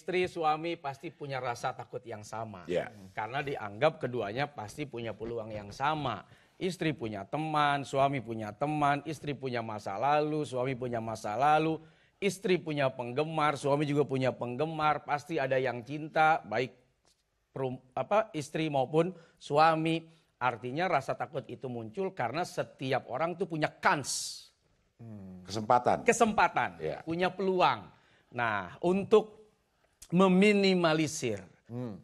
Istri, suami pasti punya rasa takut yang sama. Ya. Karena dianggap keduanya pasti punya peluang yang sama. Istri punya teman, suami punya teman, istri punya masa lalu, suami punya masa lalu. Istri punya penggemar, suami juga punya penggemar. Pasti ada yang cinta, baik istri maupun suami. Artinya rasa takut itu muncul karena setiap orang tuh punya kans. Kesempatan, Ya. punya peluang. Nah, untuk meminimalisir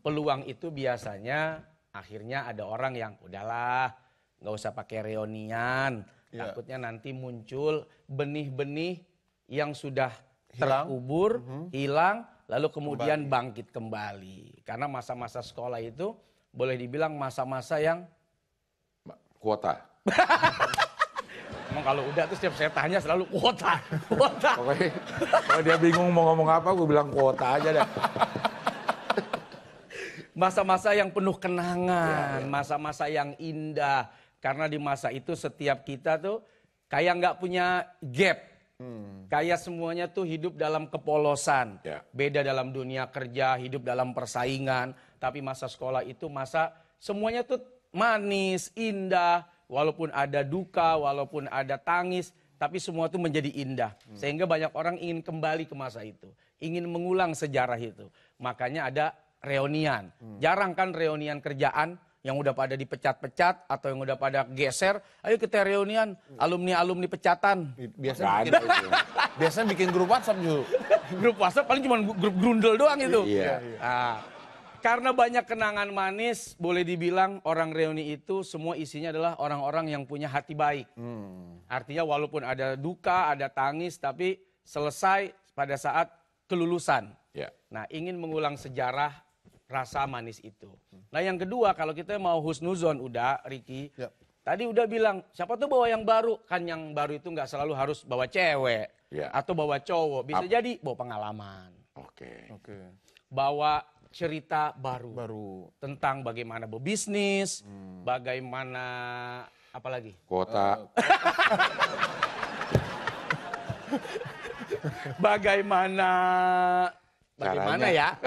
peluang itu biasanya akhirnya ada orang yang udahlah nggak usah pakai reunian, takutnya nanti muncul benih-benih yang sudah terkubur, hilang, lalu kemudian bangkit kembali. Karena masa-masa sekolah itu boleh dibilang masa-masa yang Kuota. emang kalau udah tuh setiap saya tanya selalu kuota. Pokoknya kalau dia bingung mau ngomong apa, gue bilang kuota aja deh. Masa-masa yang penuh kenangan, masa-masa yang indah. Karena di masa itu setiap kita tuh kayak nggak punya gap. Kayak semuanya tuh hidup dalam kepolosan. Ya. Beda dalam dunia kerja, hidup dalam persaingan. Tapi masa sekolah itu masa semuanya tuh manis, indah. Walaupun ada duka, walaupun ada tangis, tapi semua itu menjadi indah. Sehingga banyak orang ingin kembali ke masa itu. Ingin mengulang sejarah itu. Makanya ada reunian. Jarang kan reunian kerjaan yang udah pada dipecat-pecat atau yang udah pada geser. Ayo kita reunian, alumni-alumni pecatan. Biasanya bikin grup WhatsApp juga. Grup WhatsApp paling cuma grup grundel doang itu. Iya. Nah, karena banyak kenangan manis, boleh dibilang orang reuni itu semua isinya adalah orang-orang yang punya hati baik. Artinya walaupun ada duka, ada tangis, tapi selesai pada saat kelulusan. Ya. Nah, ingin mengulang sejarah rasa manis itu. Nah, yang kedua kalau kita mau husnuzon udah, Ricky. Ya. Tadi udah bilang, siapa tuh bawa yang baru? Kan yang baru itu nggak selalu harus bawa cewek Ya. atau bawa cowok. Bisa jadi bawa pengalaman. Oke. Bawa cerita baru. Tentang bagaimana berbisnis, bagaimana apalagi? Kuota. Bagaimana ya?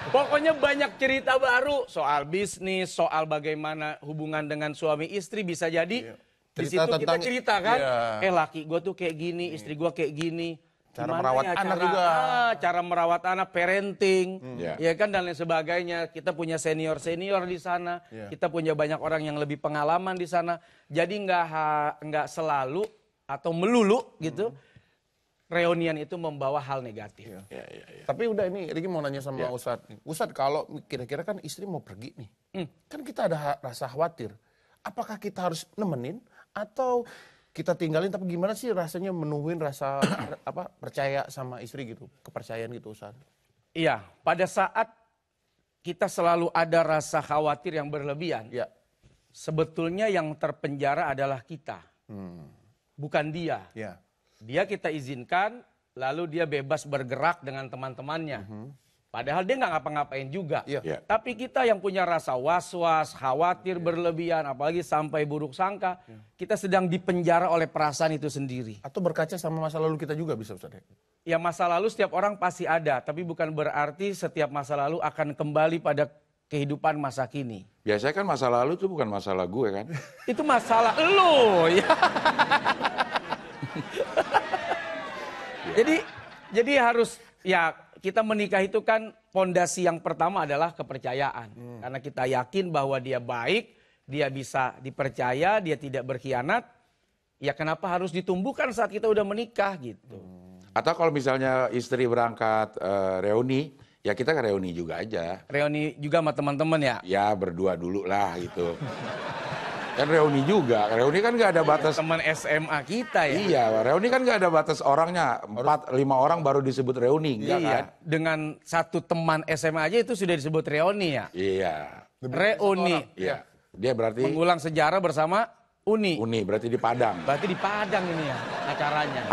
Pokoknya banyak cerita baru soal bisnis, soal bagaimana hubungan dengan suami istri bisa jadi di situ kita cerita kan, laki gue tuh kayak gini, istri gue kayak gini. Cara merawat anak juga. Cara merawat anak, parenting, Ya. ya kan dan lain sebagainya. Kita punya senior di sana, kita punya banyak orang yang lebih pengalaman di sana. Jadi nggak selalu atau melulu gitu. Reunian itu membawa hal negatif. Ya. Tapi udah ini Ricky mau nanya sama Ustadz. Ustadz kalau kira-kira kan istri mau pergi nih. Kan kita ada rasa khawatir. Apakah kita harus nemenin atau kita tinggalin, tapi gimana sih rasanya menuhin rasa percaya sama istri gitu, kepercayaan gitu Ustaz? Iya, pada saat kita selalu ada rasa khawatir yang berlebihan, sebetulnya yang terpenjara adalah kita, bukan dia. Ya. Dia kita izinkan, lalu dia bebas bergerak dengan teman-temannya. Padahal dia nggak ngapa-ngapain juga. Iya. Tapi kita yang punya rasa was-was, khawatir berlebihan, apalagi sampai buruk sangka, kita sedang dipenjara oleh perasaan itu sendiri. Atau berkaca sama masa lalu kita juga bisa Ustaz? Ya masa lalu setiap orang pasti ada, tapi bukan berarti setiap masa lalu akan kembali pada kehidupan masa kini. Biasanya kan masa lalu itu bukan masalah gue kan. Itu masalah elo ya. Jadi harus kita menikah itu kan fondasi yang pertama adalah kepercayaan. Karena kita yakin bahwa dia baik, dia bisa dipercaya, dia tidak berkhianat. Ya kenapa harus ditumbuhkan saat kita udah menikah gitu. Atau kalau misalnya istri berangkat reuni, ya kita ke reuni juga aja. Reuni juga sama teman-teman ya? Ya berdua dulu lah gitu. Kan reuni juga, reuni kan nggak ada batas. Teman SMA kita ya? Iya, reuni kan nggak ada batas orangnya. 4-5 orang baru disebut reuni, enggak kan? Dengan satu teman SMA aja itu sudah disebut reuni ya? Iya. Reuni. Iya. Dia berarti mengulang sejarah bersama Uni. berarti di Padang. Berarti di Padang ini ya acaranya.